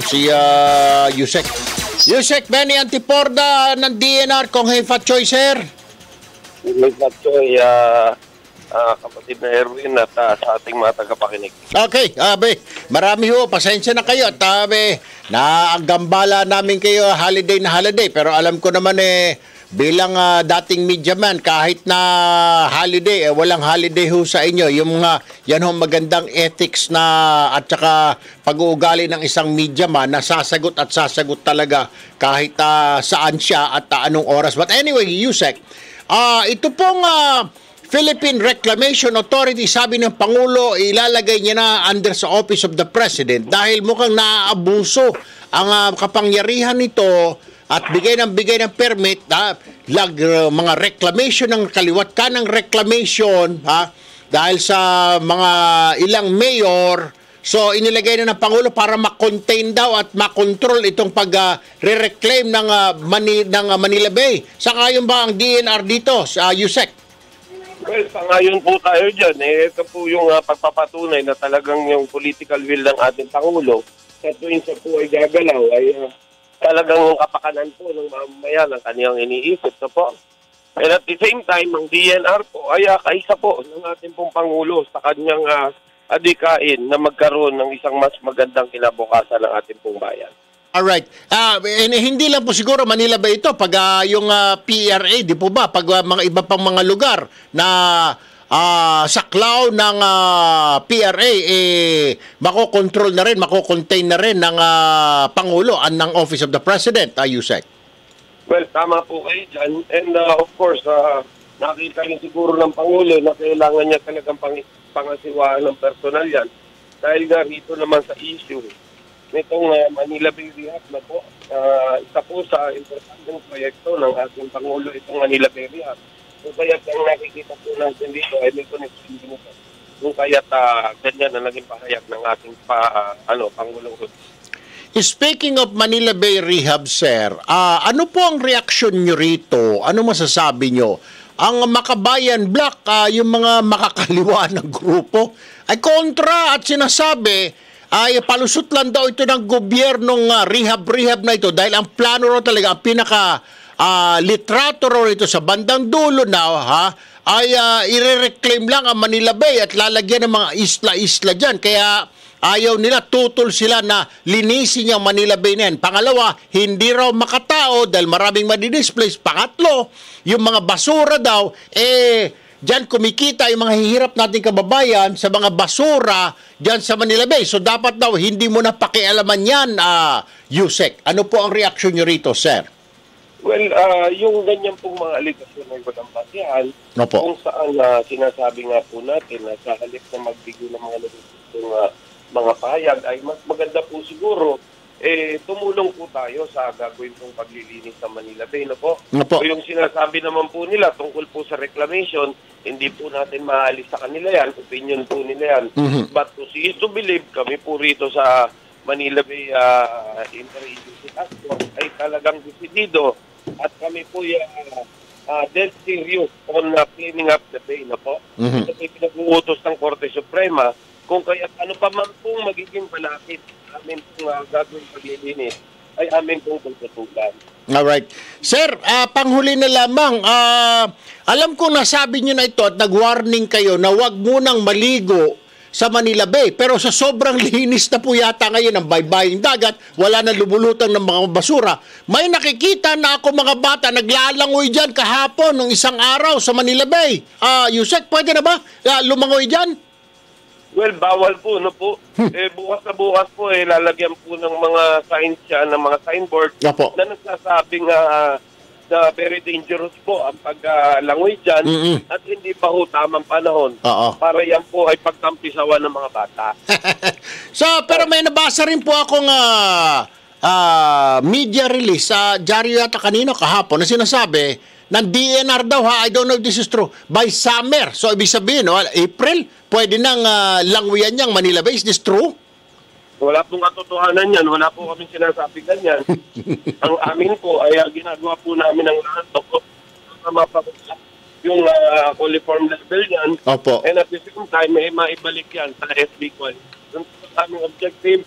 si Yusek. Yusek, Benny Antiporda ng DNR, kung Hefa Choy, sir. Hefa Choy, kapatid na Erwin at sa ating mga tagapakinig. Okay, marami ho, pasensya na kayo at naagambala namin kayo holiday na holiday, pero alam ko naman bilang dating media man, kahit na holiday, walang holiday ho sa inyo. Yung yan ho magandang ethics na at saka pag-uugali ng isang media man na sasagot at sasagot talaga kahit saan siya at anong oras. But anyway, Yusek, ito pong Philippine Reclamation Authority, sabi ng Pangulo, ilalagay niya na under sa Office of the President dahil mukhang naaabuso ang kapangyarihan nito at bigay ng permit, mga reclamation ng kaliwat kanang reclamation, dahil sa mga ilang mayor. So inilagay na ng Pangulo para ma-contain daw at ma-control itong pag-re-reclaim ng Manila Bay. Saka yun ba ang DNR dito sa Yusek? Well, sangayon po tayo dyan. Ito po yung pagpapatunay na talagang yung political will ng ating Pangulo sa tuwing siya po ay gagalaw ay talagang kapakanan po ng mamamayan ang kaniyang iniisip na po. And at the same time, ang DNR po ay kaisa po ng ating pong Pangulo sa kanyang adikain na magkaroon ng isang mas magandang kinabukasan ng ating pong bayan. Alright. Hindi lang po siguro Manila ba ito? Pag yung PRA, di po ba? Pag mga iba pang mga lugar na saklaw ng PRA, makokontrol na rin, makocontain na rin ng Pangulo at ng Office of the President, Yusek. Well, tama po kayo dyan. And of course, nakita rin siguro ng Pangulo na kailangan niya talagang pangasiwaan ng personal yan. Dahil nga rito naman sa issue nitong Manila Bay Rehab na po, isa po sa importanteng proyekto ng ating Pangulo itong Manila Bay Rehab. Kung kaya't ang nakikita po natin dito ay may connection din ito. Kung kaya't ganyan na naging pahayag ng ating Pangulo. Speaking of Manila Bay Rehab, sir, ano po ang reaksyon nyo rito? Ano masasabi nyo? Ang Makabayan Block, yung mga makakaliwa ng grupo, ay kontra at sinasabi ay palusot lang daw ito ng gobyernong rehab na ito dahil ang plano ro talaga, ang pinaka litrato ro ito sa bandang dulo na ay i-reclaim lang ang Manila Bay at lalagyan ng mga isla-isla dyan. Kaya ayaw nila, tutol sila na linisin yung Manila Bay na yan. Pangalawa, hindi raw makatao dahil maraming madidisplace. Pangatlo, yung mga basura daw, diyan kumikita yung mga hihirap nating kababayan sa mga basura diyan sa Manila Bay. So dapat daw hindi mo na pakialaman yan, Yusek. Ano po ang reaksyon nyo rito, sir? Well, yung ganyan pong mga aligasyon ay walang basihan, kung saan sinasabi nga po natin na sa halip na magbigay ng mga pahayag ay mas maganda po siguro tumulong po tayo sa gagawin pong paglilinis sa Manila Bay, no po? So yung sinasabi naman po nila tungkol po sa reclamation, hindi po natin maalis sa kanila yan, opinion po nila yan. But to see is to believe, kami po rito sa Manila Bay Interagency Task Force ay talagang desidido at kami po dead serious on cleaning up the bay, no po? Ito po pinag-uutos ng Korte Suprema, kung kaya ano pa man pong magiging malapit amin pong gagawin paglilinis ay amin pong pagtutulan. Alright. Sir, panghuli na lamang, alam ko nasabi nyo na ito at nag-warning kayo na huwag munang maligo sa Manila Bay. Pero sa sobrang linis na po yata ngayon ang baybaying dagat, wala na lumulutang ng mga basura. May nakikita na ako mga bata naglalangoy dyan kahapon ng isang araw sa Manila Bay. Yusek, pwede na ba lumangoy dyan? Well, bawal po, no po. Bukas na bukas po, lalagyan po ng mga signs siya, ng mga signboard na nagsasabing na very dangerous po ang paglangoy dyan at hindi pa ho tamang panahon para yan po ay pagtampisawan ng mga bata. So, pero may nabasa rin po akong media release sa dyaryo yata kanino kahapon na sinasabi ng DNR daw, I don't know if this is true, by summer. So, ibig sabihin, April, pwede nang languyan niyang Manila Bay. Is this true? Wala pong katotohanan yan. Wala po kami sinasabi ganyan. Ang amin po ay ginagawa po namin ang lahat na mapapagsak yung coliform level yan. And at the same time, maibalik yan sa SB coin. Yung aming objective,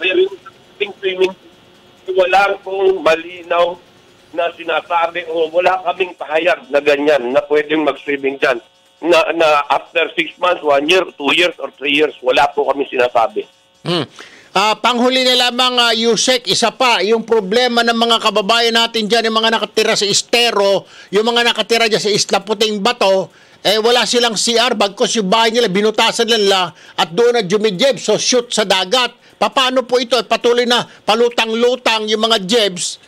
ay rin existing swimming pool, wala pong malinaw na sinasabi o wala kaming pahayag na ganyan na pwedeng mag-swimming dyan. Na after 6 months, 1 year, 2 years, or 3 years, wala po kami sinasabi. Panghuli na lamang, Yusek, isa pa, yung problema ng mga kababayan natin dyan, yung mga nakatira sa Estero, yung mga nakatira dyan sa Isla Puting Bato, wala silang CR, bagkos yung bahay nila, binutasan nila, at doon na jumijeb, so shoot sa dagat. Paano po ito? Patuloy na palutang-lutang yung mga jebs.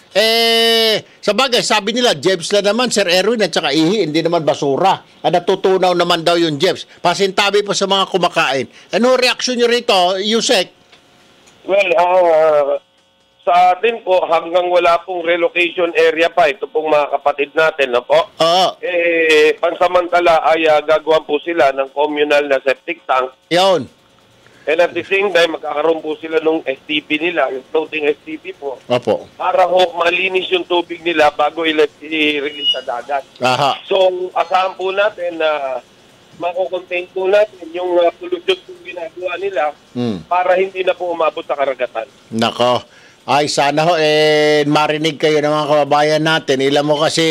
Sa bagay, sabi nila, jebs lang naman, Sir Erwin, at saka ihi, hindi naman basura. At natutunaw naman daw yung jebs. Pasintabi po sa mga kumakain. Ano reaksyon nyo rito, Yusek? Well, sa atin po, hanggang wala pong relocation area pa, ito pong mga kapatid natin, no po? Pansamantala ay gagawan po sila ng communal na septic tank. Yun. And at the same time, magkakaroon po sila ng STP nila, yung floating STP po. Opo. Para malinis yung tubig nila bago i-release sa dagat. Aha. So, asahan po natin na mako-contain po natin yung pollution po ginagawa nila para hindi na po umabot sa karagatan. Nako. Ay, sana marinig kayo ng mga kababayan natin. Ilan mo kasi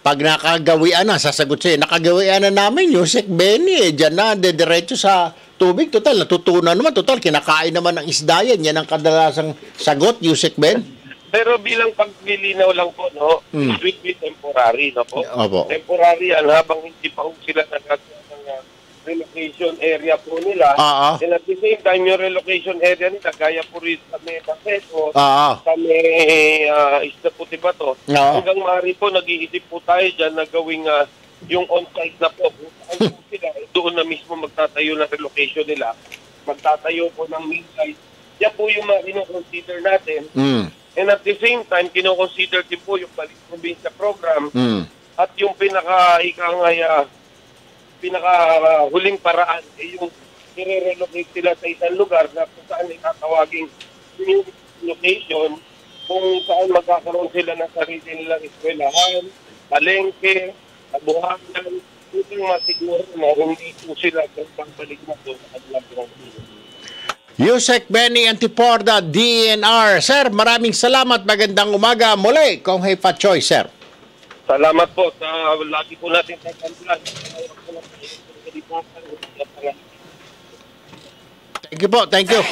pag nakagawian na, sasagot sa'yo, nakagawian na namin, Yusek Benny, dyan na, diretso sa tubig, total, natutunan naman, total, kinakain naman ng isda yan ang kadalasang sagot, Yusek Ben. Pero bilang paglilinaw lang po, no, strictly temporary, no po? Opo. Temporary yan, habang hindi pa sila nagkakaroon ng relocation area po nila. And at the same time, yung relocation area nila, gaya po rin sa may Baseco, sa may Isla Puti Bato. Hanggang maaari po, nag-iisip po tayo dyan na gawing yung on-site na po. Kung sila, doon na mismo magtatayo ng relocation nila. Magtatayo po ng main site. Yan po yung mga kinoconsider natin. And at the same time, kinoconsider din po yung Balik Probinsya program at yung pinaka-huling paraan yung i-relocate sila sa isang lugar na kung saan itatawaging new location, kung saan magkakaroon sila ng sarili nilang eskwelahan, palengke, kabuhayan, upang masiguro na hindi po sila pagbalik na doon sa kanilang probinsya. Yusek Benny Antiporda, DNR. Sir, maraming salamat. Magandang umaga muli. Kong Hey Fat Choy, sir. Salamat po sa lagi po natin sa kanila. Thank you po, thank you.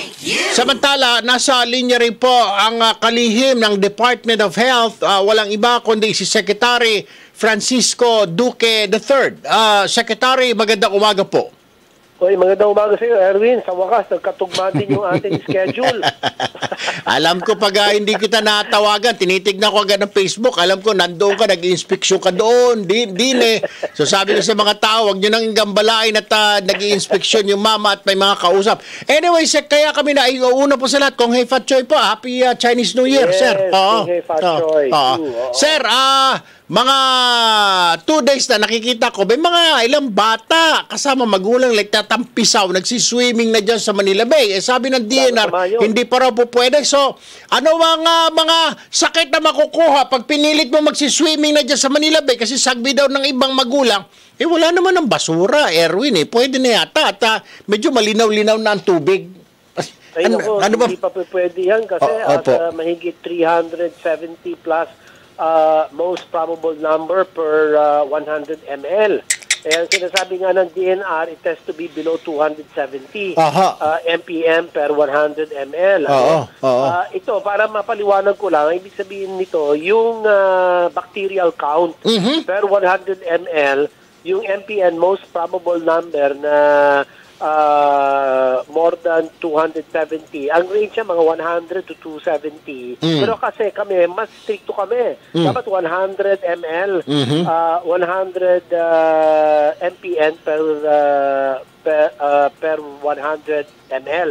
Samantala, nasa linya rin po ang kalihim ng Department of Health. Walang iba kundi si Secretary Francisco Duque III. Secretary, magandang umaga po. Oy, magandang umaga sa iyo, Erwin. Sa wakas, nagkatugma din yung ating schedule. Alam ko pag hindi kita natawagan, tinitignan ko agad ng Facebook. Alam ko, nandoon ka, nag-inspeksyon ka doon. Din eh. So sabi ko sa mga tao, huwag nyo nang gambalain at nag-inspeksyon yung mama at may mga kausap. Anyway, kaya kami na una po sa lahat. Kong Hey Fat Choy po. Happy Chinese New Year, yes, sir. Kong Hey Fat Choy. Sir, mga 2 days na nakikita ko, may mga ilang bata kasama magulang like tatampisaw, nagsiswimming na dyan sa Manila Bay. Sabi ng DNR, hindi pa raw po pwede. So, ano mga sakit na makukuha pag pinilit mo magsiswimming na dyan sa Manila Bay kasi sagbi daw ng ibang magulang, wala naman ng basura, Erwin. Pwede na yata at medyo malinaw-linaw na ang tubig. Ay, hindi pa pwede yan kasi mahigit 370 plus most probable number per 100 ml. Ang sinasabi nga ng DNR, it has to be below 270 mpm per 100 ml. Ito, para mapaliwanag ko lang, ibig sabihin nito, yung bacterial count per 100 ml, yung mpn, most probable number na more than 270. Ang range niya mga 100 to 270. Pero kasi kami, mas stricto kami. Dapat 100 ml, 100 mpn per 100 ml.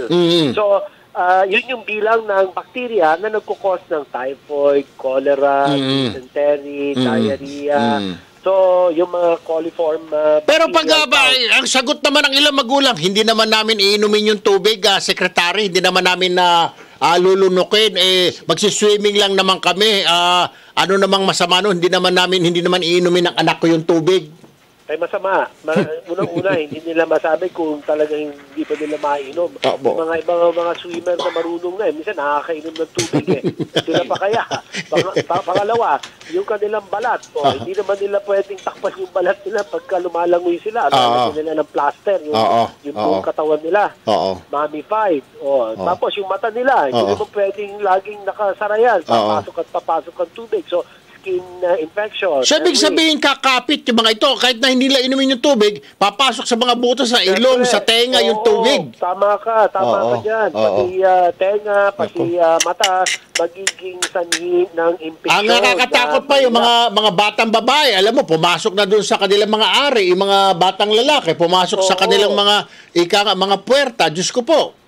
So, yun yung bilang ng bakterya na nagkukos ng typhoid, cholera, dysentery, diarrhea. So, yung mga coliform pero pag ang sagot naman ng ilang magulang, hindi naman namin iinumin yung tubig, Secretary, hindi naman namin lulunukin, magsiswimming lang naman kami. Ano namang masama nun, hindi naman iinumin ng anak ko yung tubig. ay masama. Unang-una, hindi nila masabi kung talagang hindi pa nila mainom. Yung mga ibang mga swimmer na marunong na, minsan nakakainom ng tubig eh. Sila pa kaya. Pangalawa, yung kanilang balat. Hindi naman nila pwedeng takpan yung balat nila pagka lumalangoy sila. Ano nila ng plaster, yung buong katawan nila. Mummified. Tapos yung mata nila, hindi naman pwedeng laging nakasara yan. Papasok at papasok ang tubig. So, skin infection. So, ibig sabihin kakapit yung mga ito, kahit na hindi nila inumin yung tubig, papasok sa mga buto, sa ilong, sa tenga yung tubig. Tama ka dyan. Pati tenga, pati mata, magiging sanhi ng infection. Ang nakakatakot pa yung mga batang babae, alam mo, pumasok na doon sa kanilang mga ari, yung mga batang lalaki, pumasok sa kanilang mga puwerta. Diyos ko po.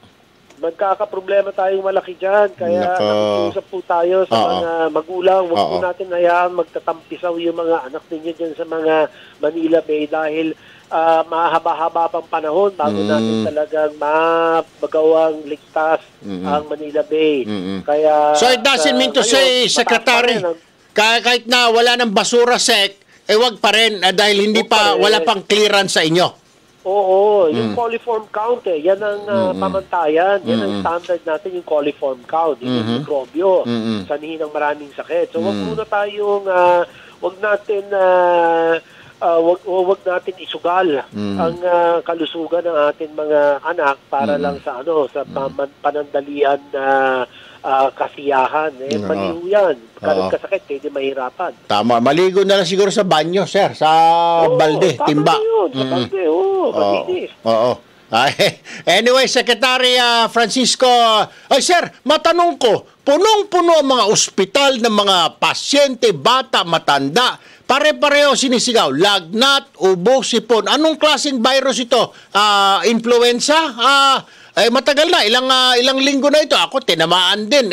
Magkakaproblema tayong malaki dyan. Kaya nakikiusap po tayo sa mga magulang. Huwag po natin hayaan magtatampisaw yung mga anak ninyo dyan sa mga Manila Bay dahil mahaba-haba pang panahon bago natin talagang magawang ligtas ang Manila Bay. Kaya, so it doesn't mean to say, Secretary, kahit na wala ng basura sec, wag pa rin dahil wala pang clearance sa inyo. Oo, yung coliform count yan ang pamantayan, yan ang standard natin, yung coliform count, yung mikrobyo, sanhi ng maraming sakit. So wag muna tayong, wag natin isugal ang kalusugan ng ating mga anak para lang sa panandalian na kasiyahan. Maliho yan. Karoon kasakit, hindi mahirapan. Tama. Maligo na lang siguro sa banyo, sir. Sa balde, timba. Sa balde, malinis. Anyway, Secretary Francisco, sir, matanong ko, punong-puno ang mga ospital ng mga pasyente, bata, matanda, pare-pareho sinisigaw, lagnat, ubo, sipon. Anong klaseng virus ito? Influenza? Matagal na, ilang linggo na ito. Ako, tinamaan din.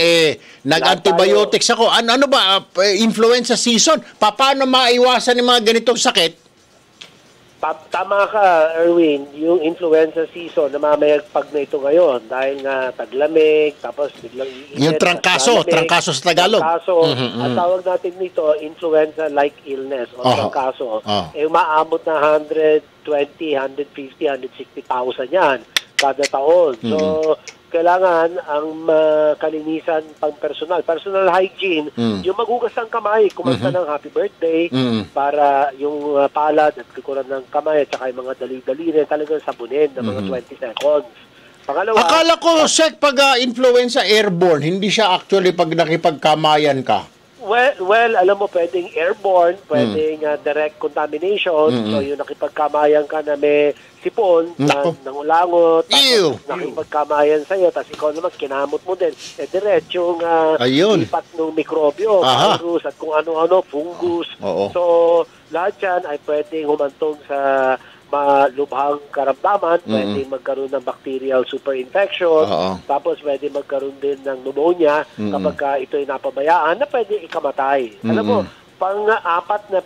Nag-antibiotics ako. Ano ba? Influenza season? Paano maiwasan yung mga ganitong sakit? Tama ka, Erwin. Yung influenza season, namamayagpag na ito ngayon dahil nga taglamig, tapos biglang iinit. Yung trangkaso sa Tagalog. Ang tawag natin nito, influenza-like illness o trangkaso. Umaabot na 120, 150, 160,000 yan kada taon. So, kailangan ang kalinisan pang personal hygiene, yung maghugas ng kamay, kumanta ng happy birthday, para yung palad at likuran ng kamay at saka yung mga dali-dali talagang sabunin ng mga 20 seconds. Pangalawa, akala ko, Sek, pag influenza airborne, hindi siya actually pag nakipagkamayan ka. Well, alam mo, pwedeng airborne, pwedeng direct contamination. So, yung nakipagkamayan ka na may sipon, nangulangot, tapos nakipagkamayan sa'yo, tapos ikaw naman, kinamot mo din. Diretsong lipat ng mikrobyo, virus, at kung ano-ano, fungus. So, lahat yan ay pwedeng humantong sa malubhang karamdaman, pwede magkaroon ng bacterial superinfection, tapos pwede magkaroon din ng pneumonia kapag ito ay napabayaan na pwede ikamatay. Alam mo, pang-apat na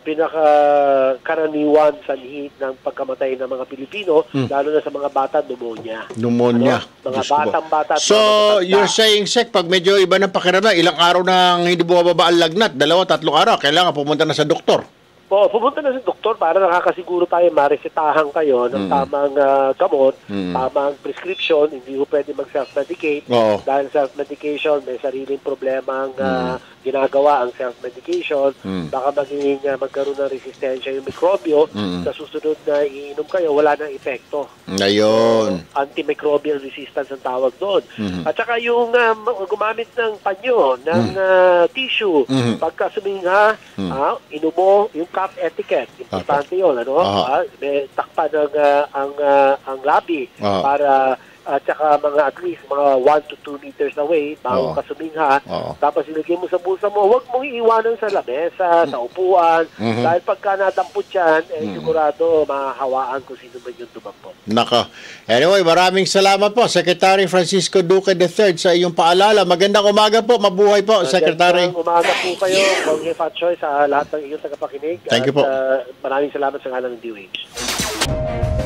pinaka-karaniwan sanhi ng pagkamatay ng mga Pilipino, lalo na sa mga bata, pneumonia. Mga batang-bata. So, you're saying, Sek, pag medyo iba ng pakiramdam, ilang araw nang hindi bumababa ang lagnat, 2-3 araw, kailangan pumunta na sa doktor. Pumunta na sa doktor para nakakasiguro tayo, maresetahan kayo ng tamang gamot, tamang prescription, hindi ko pwede mag-self-medicate. Dahil self-medication, may sariling problema ang ginagawa ang self-medication. Baka magkaroon ng resistensya yung mikrobyo, sa susunod na iinom kayo, wala nang epekto. Ngayon. Antimicrobial resistance ang tawag doon. At saka yung gumamit ng panyo, ng tissue, pagka sumingha, inumo, yung cough etiquette, importante yun, may takpan ang labi para at saka at least mga 1 to 2 meters away bago ka sumingha. Tapos ilagay mo sa bulsa mo, huwag mong iiwanan sa lamesa, sa upuan, dahil pagka nadampot yan, sigurado mahahawaan kung sino man yung dumampot. Naka. Anyway, maraming salamat po, Secretary Francisco Duque III, sa iyong paalala. Magandang umaga po, mabuhay po, Secretary. Magandang umaga po kayo, Jorge Fatchoy, sa lahat ng iyong tagapakinig. Thank you po. Maraming salamat sa ngalan ng DOH.